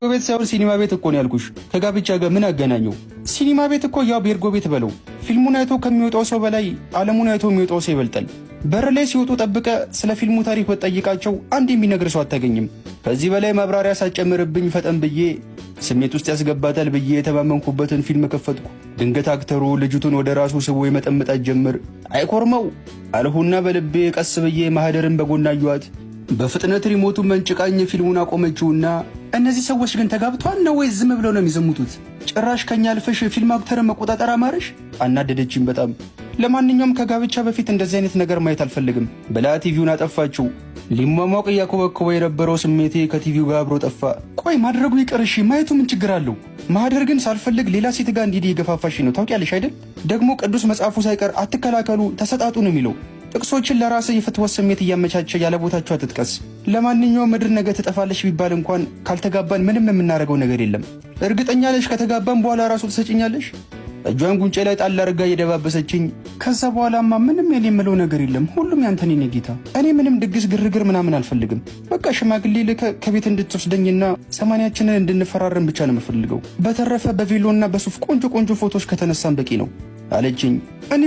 ቤት ሳይሆን ሲኒማ ቤት እኮ ነው ያልኩሽ። ከጋብቻ ጋር ምን አገናኘው? ሲኒማ ቤት እኮ ያው ቤርጎ ቤት በለው። ፊልሙን አይቶ ከሚወጣው ሰው በላይ ዓለሙን አይቶ የሚወጣው ሰው ይበልጣል። በር ላይ ሲወጡ ጠብቀ ስለ ፊልሙ ታሪክ በጠይቃቸው አንድ የሚነግር ሰው አታገኝም። ከዚህ በላይ ማብራሪያ ሳጨምርብኝ ፈጠን ብዬ ስሜት ውስጥ ያስገባታል ብዬ የተማመንኩበትን ፊልም ከፈትኩ። ድንገት አክተሩ ልጅቱን ወደ ራሱ ስቦ የመጠመጣት ጀምር። አይኮርመው አልሁና በልቤ ቀስ ብዬ ማህደርን በጎና አየኋት። በፍጥነት ሪሞቱን መንጭቃኝ ፊልሙን አቆመችውና እነዚህ ሰዎች ግን ተጋብተዋል ነው ወይ ዝም ብለው ነው የሚዘሙቱት? ጭራሽ ከኛ አልፈሽ ፊልም አክተርን መቆጣጠር አማረሽ? አናደደችኝ በጣም። ለማንኛውም ከጋብቻ በፊት እንደዚህ አይነት ነገር ማየት አልፈልግም ብላ ቲቪውን አጠፋችው። ሊሟሟቅ እያኮበኮበ የነበረው ስሜቴ ከቲቪው ጋር አብሮ ጠፋ። ቆይ ማድረጉ ይቅርሽ ማየቱ ምን ችግር አለው? ማህደር ግን ሳልፈልግ ሌላ ሴት ጋር እንዲህ የገፋፋሽ ነው ታውቂያለሽ አይደል? ደግሞ ቅዱስ መጽሐፉ ሳይቀር አትከላከሉ ተሰጣጡ ነው የሚለው። ጥቅሶችን ለራስህ የፍትወት ስሜት እያመቻቸ ያለ ቦታቸው አትጥቀስ። ለማንኛውም ምድር ነገ ትጠፋለች ቢባል እንኳን ካልተጋባን ምንም የምናደርገው ነገር የለም። እርግጠኛ ነሽ ከተጋባን በኋላ ራሱ ትሰጭኛለሽ? እጇን ጉንጬ ላይ ጣል አድርጋ እየደባበሰችኝ፣ ከዛ በኋላማ ምንም የኔ የምለው ነገር የለም፣ ሁሉም ያንተኔ ነው ጌታ። እኔ ምንም ድግስ ግርግር ምናምን አልፈልግም። በቃ ሽማግሌ ልከህ ከቤት እንድትወስደኝና ሰማንያችንን እንድንፈራረን ብቻ ነው የምፈልገው። በተረፈ በቬሎና በሱፍ ቆንጆ ቆንጆ ፎቶዎች ከተነሳን በቂ ነው አለችኝ። እኔ